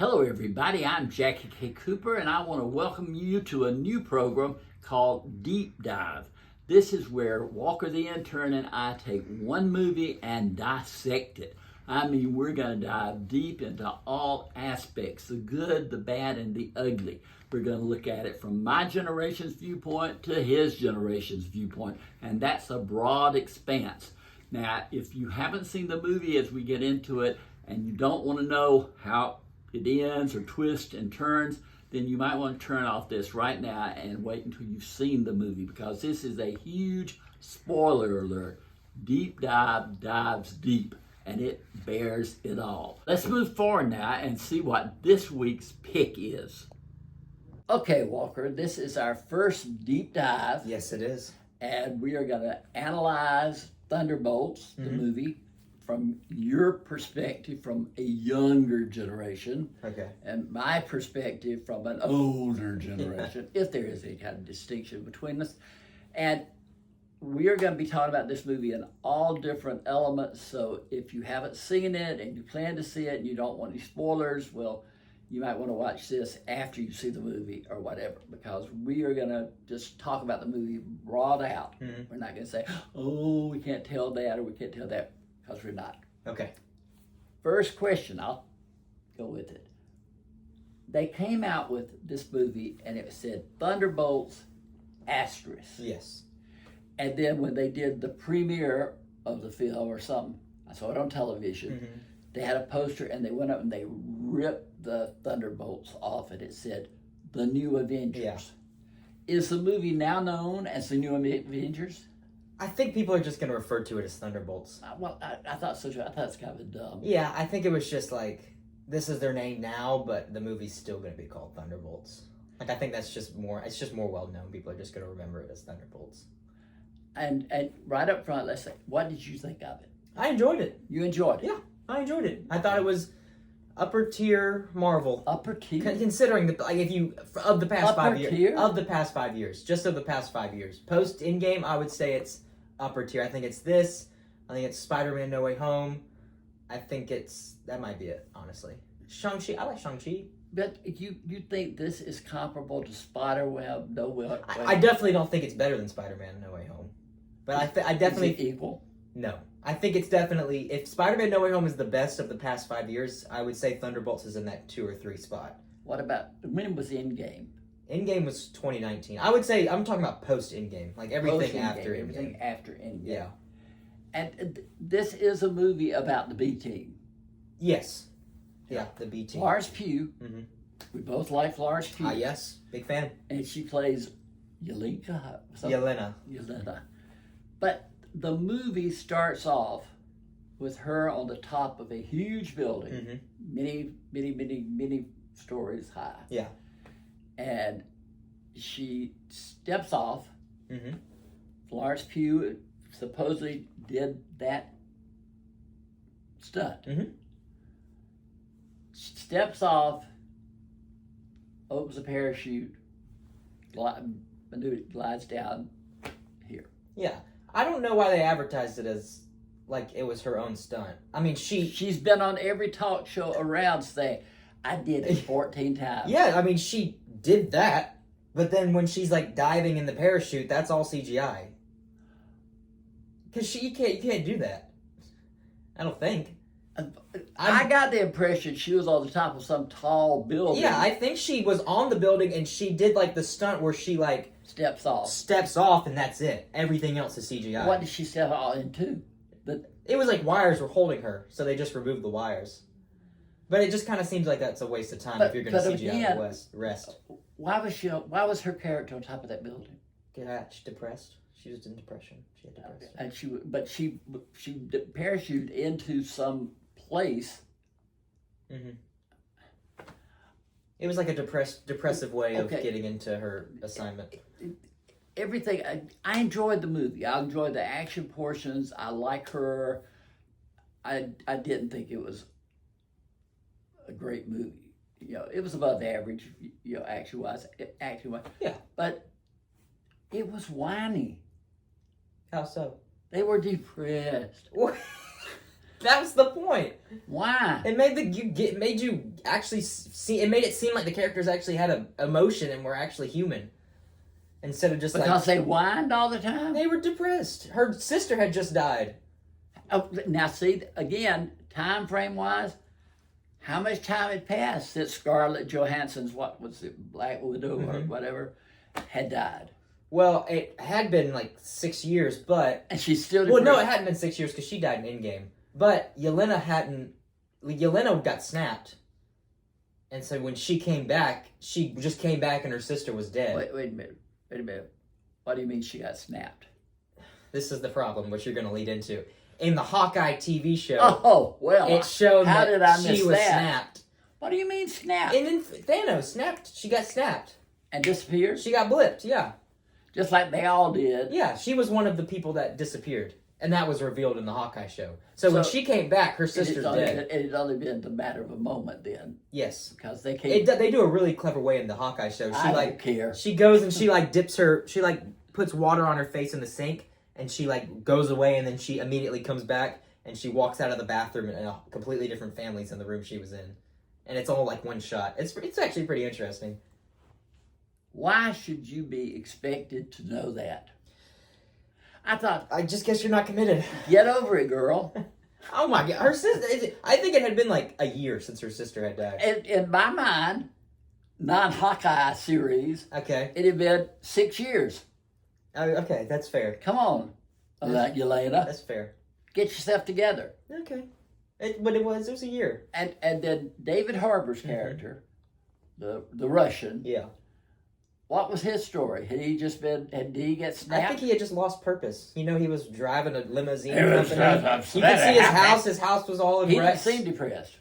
Hello everybody, I'm JackieKCooper and I want to welcome you to a new program called Deep Dive. This is where Walker the intern and I take one movie and dissect it. I mean, we're going to dive deep into all aspects, the good, the bad, and the ugly. We're going to look at it from my generation's viewpoint to his generation's viewpoint, and that's a broad expanse. Now, if you haven't seen the movie as we get into it and you don't want to know how it ends or twists and turns, then you might want to turn off this right now and wait until you've seen the movie, because this is a huge spoiler alert. Deep Dive dives deep, and it bears it all. Let's move forward now and see what this week's pick is. Okay, Walker, this is our first deep dive. Yes, it is. And we are going to analyze Thunderbolts, the movie, from your perspective from a younger generation. Okay. And my perspective from an older generation, if there is any kind of distinction between us. And we are going to be talking about this movie in all different elements. So if you haven't seen it and you plan to see it and you don't want any spoilers, well, you might want to watch this after you see the movie or whatever, because we are going to just talk about the movie broad out. We're not going to say, oh, we can't tell that or we can't tell that, because we're not. Okay. First question, I'll go with it. They came out with this movie and it said Thunderbolts asterisk. Yes. And then when they did the premiere of the film or something, I saw it on television, they had a poster and they went up and they ripped the Thunderbolts off and it said The New Avengers. Yeah. Is the movie now known as The New Avengers? I think people are just going to refer to it as Thunderbolts. Well, I thought so too. I thought it's kind of dumb. Yeah, I think it was just like, this is their name now, but the movie's still going to be called Thunderbolts. Like, I think that's just more, it's just more well-known. People are just going to remember it as Thunderbolts. And right up front, let's say, what did you think of it? I enjoyed it. You enjoyed it? Yeah, I enjoyed it. I thought it was upper tier Marvel. Upper tier? Considering the, like, if you, of the past Upper 5 years. tier? Of the past 5 years. Just of the past 5 years. Post Endgame, I would say it's upper tier. I think it's this. I think it's Spider-Man No Way Home. I think it's, that might be it, honestly. Shang-Chi, I like Shang-Chi. But you think this is comparable to Spider-Man No Way Home? I definitely don't think it's better than Spider-Man No Way Home. But I definitely... Is it equal? No. I think it's definitely... If Spider-Man No Way Home is the best of the past 5 years, I would say Thunderbolts is in that 2 or 3 spot. What about, when was Endgame? Endgame was 2019. I would say, I'm talking about post-Endgame. Like everything after Endgame. Everything after Endgame. Yeah. And this is a movie about the B team. Yes. Yeah, the B team. Florence Pugh. We both like Florence Pugh. Yes. Big fan. And she plays Yelena. Yelena. But the movie starts off with her on the top of a huge building, many stories high. Yeah. And she steps off. Florence Pugh supposedly did that stunt. Steps off, opens a parachute, glides down here. Yeah. I don't know why they advertised it as like it was her own stunt. I mean, she's been on every talk show around saying, I did it 14 times. Yeah, I mean, she did that, but then when she's like diving in the parachute, that's all CGI. Because you can't do that. I don't think. I got the impression she was on the top of some tall building. Yeah, I think she was on the building and she did like the stunt where she like steps off and that's it. Everything else is CGI. What did she step off into? It was like wires were holding her, so they just removed the wires. But it just kind of seems like that's a waste of time if you're going to CGI the rest. Why was her character on top of that building? She's depressed. She was in depression. She had depression. And she parachuted into some place. It was like a depressive way of getting into her assignment. Everything, I enjoyed the movie. I enjoyed the action portions. I like her. I didn't think it was a great movie. You know, it was above average, you know, action-wise. Yeah. But it was whiny. How so? They were depressed. That was the point. Why? It made you actually see. It made it seem like the characters actually had an emotion and were actually human, instead of just because they whined all the time. They were depressed. Her sister had just died. Oh, now see again, time frame wise, how much time had passed since Scarlett Johansson's Black Widow or whatever had died? Well, it had been like 6 years, but and she's still depressed. Well, no, it hadn't been 6 years because she died in Endgame. But Yelena got snapped. And so when she came back, she just came back and her sister was dead. Wait a minute. What do you mean she got snapped? This is the problem, which you're going to lead into. In the Hawkeye TV show, it showed she was snapped. What do you mean snapped? And then Thanos snapped. She got snapped. And disappeared? She got blipped, yeah. Just like they all did. Yeah, she was one of the people that disappeared. And that was revealed in the Hawkeye show. So when she came back, her sister's dead. It had only been the matter of a moment then. Yes. Because they came... They do a really clever way in the Hawkeye show. I don't care. She goes and she dips her... She puts water on her face in the sink. And she goes away and then she immediately comes back. And she walks out of the bathroom and a completely different family's in the room she was in. And it's all one shot. It's actually pretty interesting. Why should you be expected to know that? I just guess you're not committed. Get over it, girl. Oh my God. Her sister, I think it had been a year since her sister had died. In my mind, non-Hawkeye series, okay, it had been 6 years. Okay, that's fair. Come on, Yelena. That's fair. Get yourself together. Okay. But it was a year. And then David Harbour's character, the Russian. Yeah. What was his story? Did he get snapped? I think he had just lost purpose. He was driving a limousine company. You could see his house. His house was all in wrecks. He didn't seem depressed.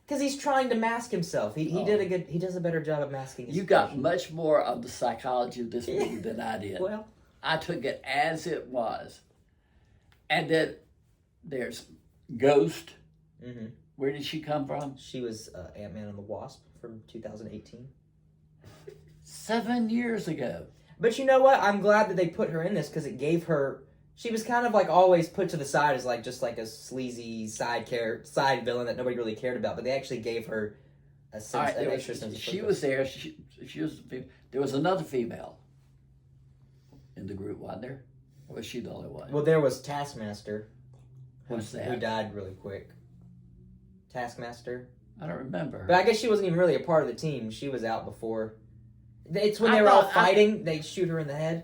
Because he's trying to mask himself. He does a better job of masking his You got much more of the psychology of this movie than I did. Well, I took it as it was. And then there's Ghost. Mm-hmm. Where did she come from? She was Ant-Man and the Wasp from 2018. 7 years ago. But you know what? I'm glad that they put her in this because it gave her... She was kind of always put to the side as just a sleazy side villain that nobody really cared about. But they actually gave her an extra sense of She purpose. was there. She was... There was another female in the group, wasn't there? Or was she the only one? Well, there was Taskmaster. What's that? Who died really quick. Taskmaster. I don't remember her. But I guess she wasn't even really a part of the team. She was out before... It's when they were all fighting, they shoot her in the head.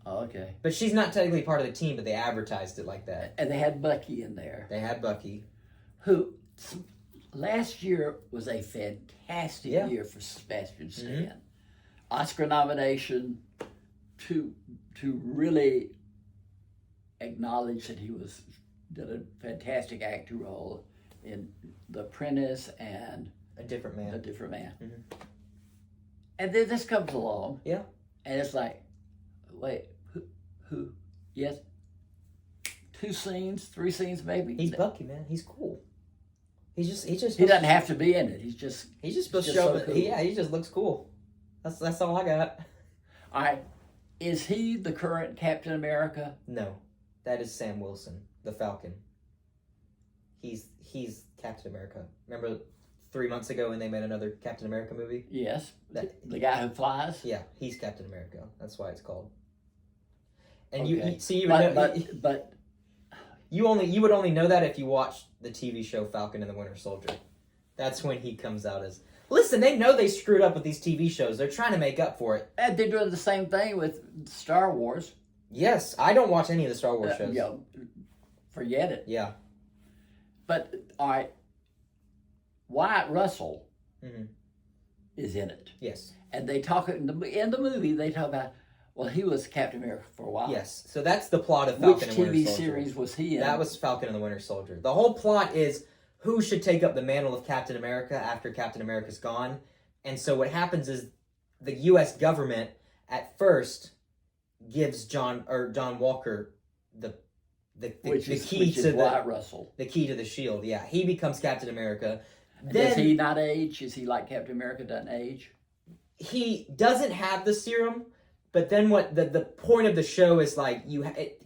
Oh, okay. But she's not technically part of the team, but they advertised it like that. And they had Bucky in there. They had Bucky. Who, last year was a fantastic year for Sebastian Stan. Mm-hmm. Oscar nomination to really acknowledge that he did a fantastic acting role in The Apprentice and A Different Man. Mm-hmm. And then this comes along. Yeah. And it's wait, who? Yes. 2 scenes, 3 scenes maybe. He's Bucky, man. He's cool. He doesn't have to be in it. He's just supposed to show up. Cool. Yeah, he just looks cool. That's all I got. All right. Is he the current Captain America? No. That is Sam Wilson, the Falcon. He's Captain America. Remember 3 months ago when they made another Captain America movie? Yes. The guy who flies? Yeah, he's Captain America. That's why it's called. And okay. But you would only know that if you watched the TV show Falcon and the Winter Soldier. That's when he comes out as... Listen, they know they screwed up with these TV shows. They're trying to make up for it. And they're doing the same thing with Star Wars. Yes, I don't watch any of the Star Wars shows. Forget it. Yeah. But, all right, Wyatt Russell is in it. Yes. And they talk, in the movie, they talk about, well, he was Captain America for a while. Yes, so that's the plot of Falcon and Winter Soldier. Which TV series was he in? That was Falcon and the Winter Soldier. The whole plot is who should take up the mantle of Captain America after Captain America's gone. And so what happens is the U.S. government at first gives John Walker the key to Wyatt Russell. The key to the shield. Yeah, he becomes Captain America. Does he not age? Is he like Captain America doesn't age? He doesn't have the serum, But then what the point of the show is like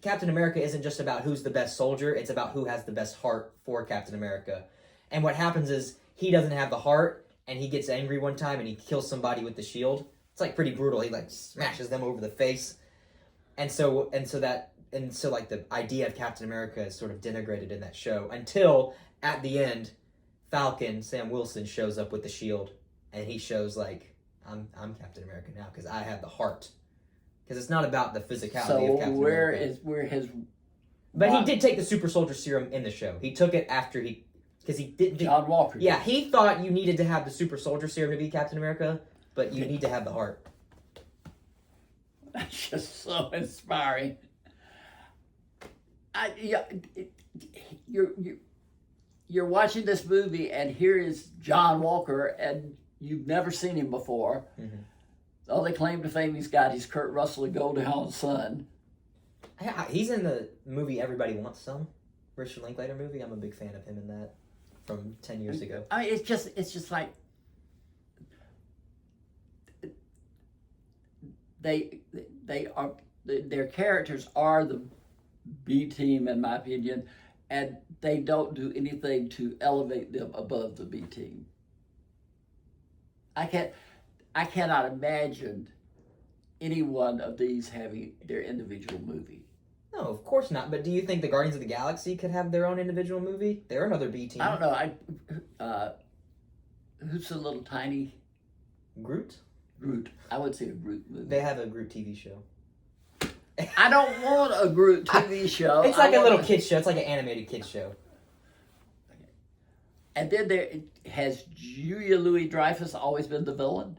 Captain America isn't just about who's the best soldier, it's about who has the best heart for Captain America. And what happens is he doesn't have the heart and he gets angry one time and he kills somebody with the shield. It's like pretty brutal. He like smashes them over the face. And so like the idea of Captain America is sort of denigrated in that show until at the end Falcon, Sam Wilson, shows up with the shield and he shows like I'm Captain America now because I have the heart. Because it's not about the physicality of Captain America. Where his... But he did take the super soldier serum in the show. He took it after because he didn't... John Walker. Yeah, he thought you needed to have the super soldier serum to be Captain America, but you need to have the heart. That's just so inspiring. You're watching this movie, and here is John Walker, and you've never seen him before. Mm-hmm. The only claim to fame he's got is Kurt Russell, the Goldhound's son. He's in the movie Everybody Wants Some, Richard Linklater movie. I'm a big fan of him in that from 10 years ago. I mean, it's just like their characters are the B team, in my opinion, and they don't do anything to elevate them above the B team. I cannot imagine any one of these having their individual movie. No, of course not. But do you think the Guardians of the Galaxy could have their own individual movie? They're another B team. I don't know. Who's the little tiny... Groot? Groot. I would say a Groot movie. They have a Groot TV show. I don't want a Groot TV show. It's like a little kid's show. It's like an animated kid's show. Okay. And then has Julia Louis-Dreyfus always been the villain?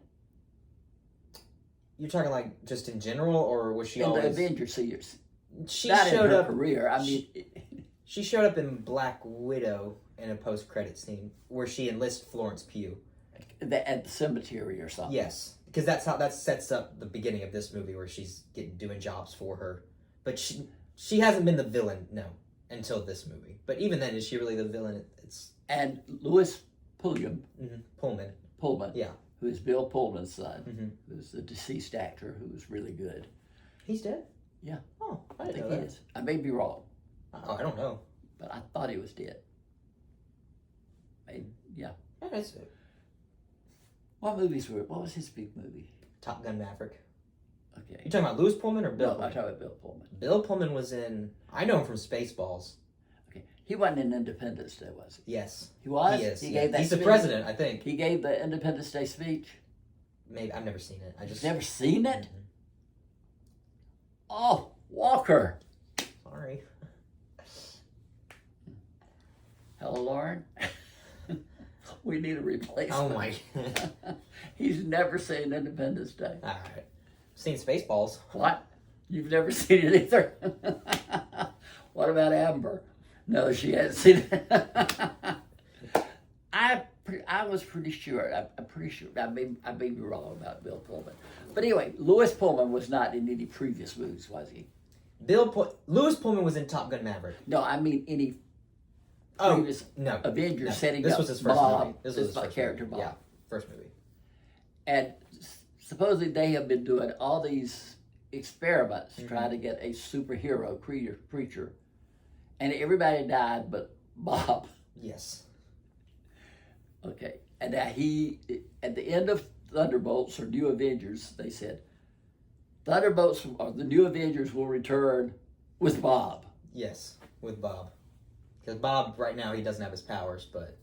You're talking like just in general, or was she always... In the Avengers series. She Not showed in her up... career. I mean... She showed up in Black Widow in a post-credit scene where she enlists Florence Pugh. At the cemetery or something. Yes. Because that sets up the beginning of this movie where she's doing jobs for her. But she hasn't been the villain, no, until this movie. But even then, is she really the villain? And Louis Pullman. Mm-hmm. Pullman. Yeah. Who is Bill Pullman's son, who's a deceased actor who was really good. He's dead? Yeah. Oh, I didn't know think that. he is. I may be wrong. Oh, I don't know. But I thought he was dead. Yeah. That's it. What was his big movie? Top Gun Maverick. Okay. You talking about Louis Pullman or Bill Pullman? I'm talking about Bill Pullman. Bill Pullman was in... I know him from Spaceballs. Okay. He wasn't in Independence Day, was he? Yes. He was? He is. He gave that He's speech? the president, I think. He gave the Independence Day speech? Maybe. I've never seen it. You've never seen it? Mm-hmm. Oh, Walker. Sorry. Hello, Lauren. We need a replacement. Oh my. He's never seen Independence Day. All right. Seen Spaceballs. What? You've never seen it either? What about Amber? No, she hasn't seen it. I was pretty sure. I'm pretty sure. I may be wrong about Bill Pullman. But anyway, Louis Pullman was not in any previous movies, was he? Louis Pullman was in Top Gun Maverick. No, I mean any previous Avengers setting this up was his first Bob. movie. This was his first character movie. Bob. Yeah, first movie. And supposedly they have been doing all these experiments trying to get a superhero creature. And everybody died but Bob. Yes. Okay. And now at the end of Thunderbolts or New Avengers, they said, Thunderbolts or the New Avengers will return with Bob. Yes, with Bob. Because Bob, right now, he doesn't have his powers, but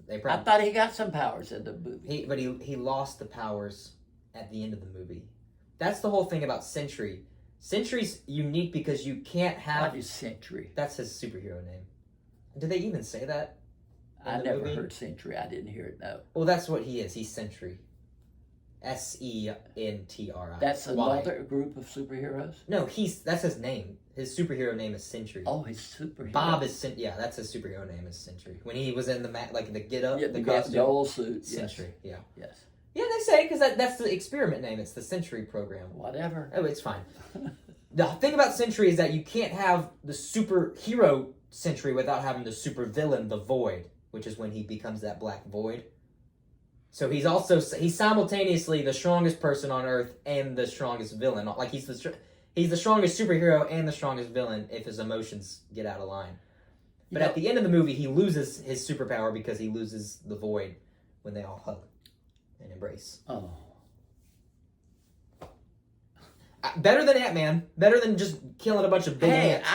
they probably... I thought he got some powers in the movie. But he lost the powers at the end of the movie. That's the whole thing about Sentry. Sentry's unique because you can't have... What is Sentry? That's his superhero name. Did they even say that? I never heard Sentry. I didn't hear it, no. Well, that's what he is. He's Sentry. Sentri. That's another group of superheroes? No, that's his name. His superhero name is Sentry. Oh, his superhero. Bob is that's his superhero name is Sentry. When he was in the the get up, the costume, the old suit. Sentry. Yes. Yeah. Yes. Yeah, they say because that's the experiment name. It's the Sentry program. Whatever. Oh, it's fine. The thing about Sentry is that you can't have the superhero Sentry without having the supervillain, the Void, which is when he becomes that black void. So he's simultaneously the strongest person on Earth and the strongest villain. Like he's the strongest superhero and the strongest villain if his emotions get out of line. But at the end of the movie, he loses his superpower because he loses the void when they all hug and embrace. Oh. Better than Ant-Man. Better than just killing a bunch of big ants.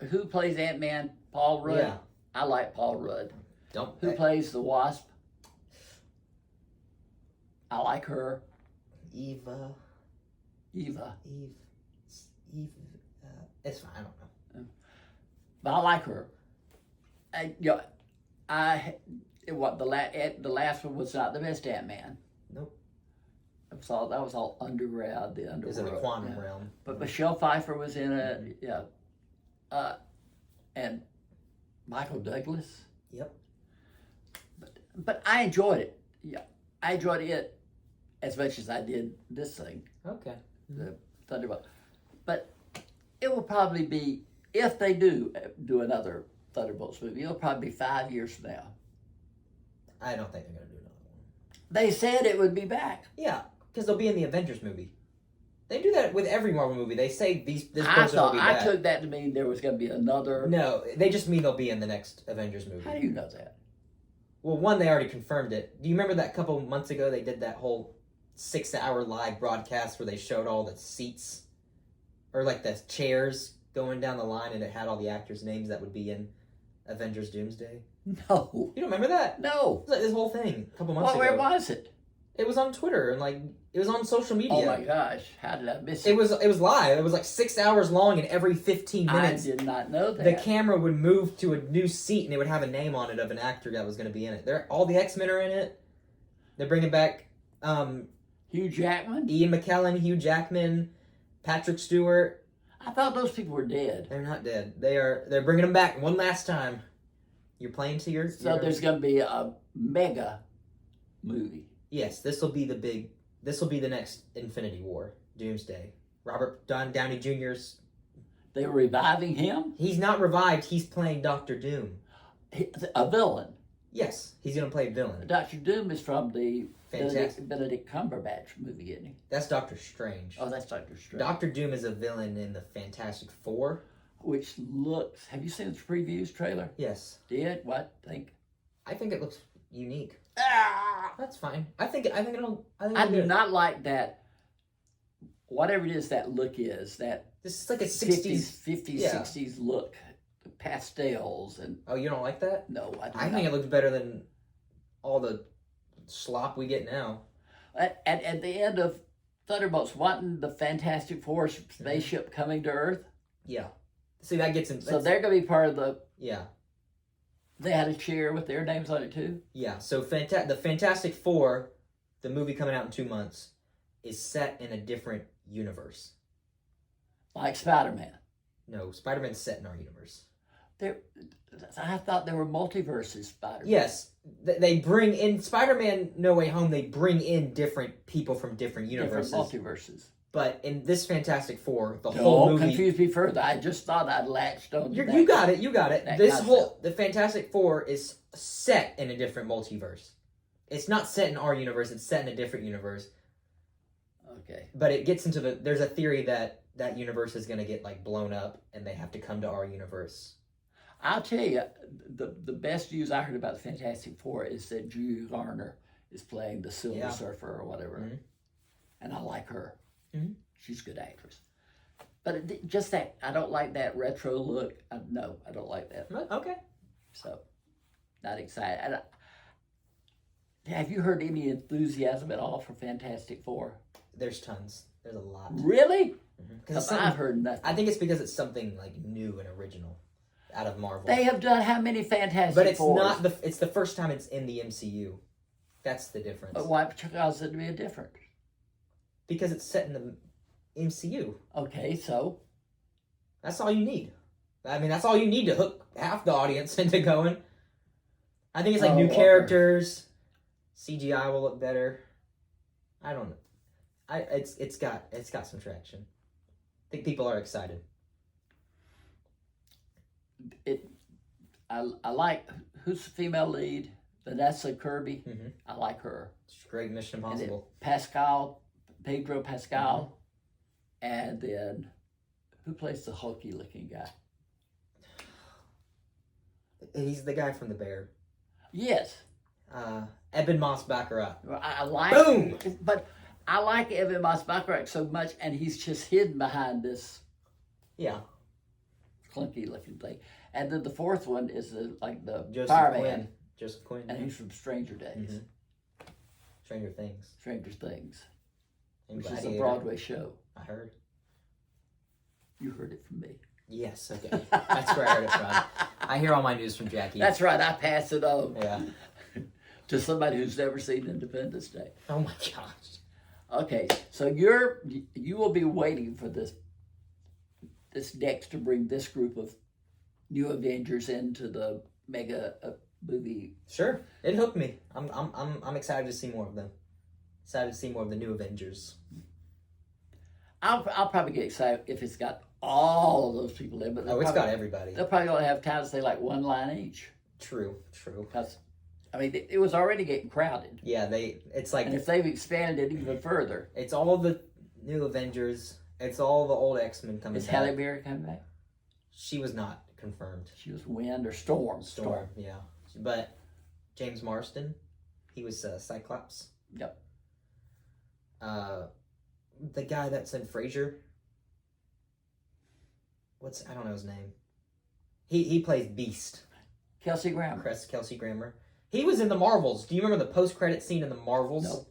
Who plays Ant-Man? Paul Rudd. Yeah. I like Paul Rudd. Who Hey. plays the Wasp? I like her. Eve. It's fine. I don't know. But I like her. The last one was not the best Ant-Man. Nope. That was all underground. The underworld. It's in the quantum realm. But Michelle Pfeiffer was in it. Yeah. And Michael Douglas. Yep. But I enjoyed it. Yeah, I enjoyed it as much as I did this thing. Okay. The Thunderbolts. But it will probably be, if they do another Thunderbolts movie, it'll probably be 5 years from now. I don't think they're going to do another one. They said it would be back. Yeah, because they'll be in the Avengers movie. They do that with every Marvel movie. They say this person will be back. I took that to mean there was going to be another. No, they just mean they'll be in the next Avengers movie. How do you know that? Well, one, they already confirmed it. Do you remember that couple months ago they did that whole 6-hour live broadcast where they showed all the seats or like the chairs going down the line and it had all the actors' names that would be in Avengers Doomsday? No. You don't remember that? No. It was like this whole thing a couple months ago. Where was it? It was on Twitter and like it was on social media. Oh my gosh! How did I miss it? It was live. It was like 6 hours long, and every 15 minutes, I did not know that. the camera would move to a new seat, and it would have a name on it of an actor that was going to be in it. All the X-Men are in it. They're bringing back Hugh Jackman, Ian McKellen, Hugh Jackman, Patrick Stewart. I thought those people were dead. They're not dead. They're bringing them back one last time. You're playing to your. So there's going to be a mega movie. Yes, this will be the next Infinity War, Doomsday. Robert Downey Jr.'s. They were reviving him? He's not revived. He's playing Doctor Doom. A villain. Yes, he's going to play a villain. Dr. Doom is from the Fantastic. Benedict Cumberbatch movie, isn't he? That's Doctor Strange. Oh, that's Dr. Strange. Doctor Doom is a villain in the Fantastic Four. Which looks... Have you seen the previews trailer? Yes. Did? What? Think? I think it looks unique. Ah! That's fine. I think it'll do not like that. Whatever it is that look is, that this is like a 60s 50s, 60s look. The pastels and... Oh, you don't like that? No, I do I not. think it looks better than all the slop we get now. At the end of Thunderbolts, wasn't the Fantastic Four spaceship coming to Earth? Yeah. See, that gets in... So they're going to be part of the... Yeah. They had a chair with their names on it too? Yeah, so the Fantastic Four, the movie coming out in 2 months, is set in a different universe. Like Spider-Man. No, Spider-Man's set in our universe. I thought there were multiverses, Spider-Man. Yes, they bring in Spider-Man No Way Home, they bring in different people from different universes. Different multiverses. But in this Fantastic Four, the whole movie... Don't confuse me further. I just thought I'd latched on to that. You got it. This concept. the Fantastic Four is set in a different multiverse. It's not set in our universe, it's set in a different universe. Okay. But it gets into there's a theory that universe is going to get like blown up and they have to come to our universe. I'll tell you, the best news I heard about the Fantastic Four is that Julia Garner is playing the Silver Surfer or whatever. Mm-hmm. And I like her. Mm-hmm. She's a good actress. But just that, I don't like that retro look. No, I don't like that. Okay. So, not excited. Have you heard any enthusiasm at all for Fantastic Four? There's tons. There's a lot. Really? Because mm-hmm. I've heard nothing. I think it's because it's something like new and original out of Marvel. They have done how many Fantastic But it's Fours? not it's the first time it's in the MCU. That's the difference. But why cause it to be a difference? Because it's set in the MCU. Okay, so? That's all you need. I mean, that's all you need to hook half the audience into going. I think it's like new characters. CGI will look better. I don't know. It's got some traction. I think people are excited. I like, who's the female lead? Vanessa Kirby. Mm-hmm. I like her. She's great in Mission And then Impossible. Pedro Pascal. And then, who plays the hulky looking guy? He's the guy from The Bear. Yes. Eben Moss Baccarat. I like Boom! But I like Evan Moss Baccarat so much, and he's just hidden behind this Yeah. clunky looking thing. And then the fourth one is the Joseph fireman, Quinn. Joseph Quinn. and he's from Stranger Days, Mhm. Stranger Things. Stranger Things, And which is a Gladiator. Broadway show. I heard. You heard it from me. Yes, okay. That's where I heard it from. I hear all my news from Jackie. That's right. I pass it on Yeah. to somebody who's never seen Independence Day. Oh my gosh. Okay, so you will be waiting for this next to bring this group of new Avengers into the mega movie. Sure. It hooked me. I'm excited to see more of them. Excited to see more of the new Avengers. I'll probably get excited if it's got all of those people in, but It's got everybody. they'll probably only have time to say like one line each. True. Because, I mean, it was already getting crowded. Yeah, it's like And if they've expanded it even further. it's all the new Avengers. It's all the old X-Men coming Is back. Halle Berry coming back? She was not confirmed. She was Wind or Storm. Storm, yeah. But James Marsden, he was Cyclops. Yep. The guy that's in Frasier. I don't know his name. He plays Beast. Kelsey Grammer. Kelsey Grammer. He was in the Marvels. Do you remember the post-credit scene in the Marvels? No.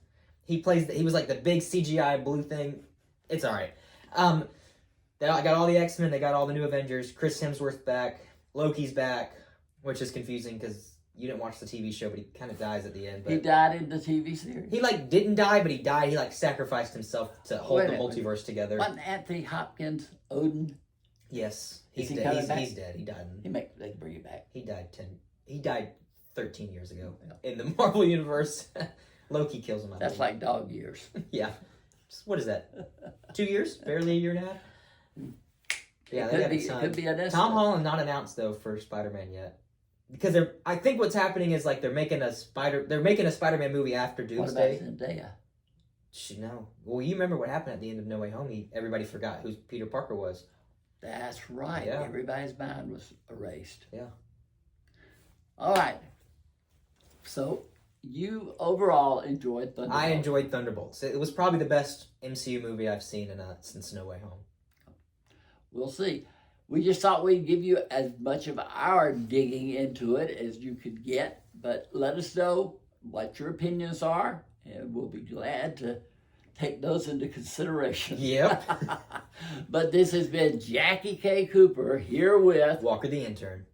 He was like the big CGI blue thing. It's all right. They got all the X-Men. They got all the new Avengers. Chris Hemsworth's back. Loki's back, which is confusing because you didn't watch the TV show, but he kind of dies at the end. But He died in the TV series. he didn't die, but he died. He sacrificed himself to hold the multiverse together. Wasn't Anthony Hopkins Odin? Yes, Is he's he dead. coming back? He's dead. He died. They bring it back. He died 13 years ago in the Marvel universe. Loki kills him. That's like dog years. Yeah. What is that? 2 years? Barely a year and a half? Yeah, It could be an Tom Holland not announced though for Spider-Man yet. Because I think what's happening is they're making a Spider-Man movie after Doomsday. What about Zendaya? No. Well, you remember what happened at the end of No Way Home? Everybody forgot who Peter Parker was. That's right. Yeah. Everybody's mind was erased. Yeah. All right. So you overall enjoyed Thunderbolts. I enjoyed Thunderbolts. It was probably the best MCU movie I've seen since No Way Home. We'll see. We just thought we'd give you as much of our digging into it as you could get, but let us know what your opinions are, and we'll be glad to take those into consideration. Yep. But this has been Jackie K. Cooper here with Walker the Intern.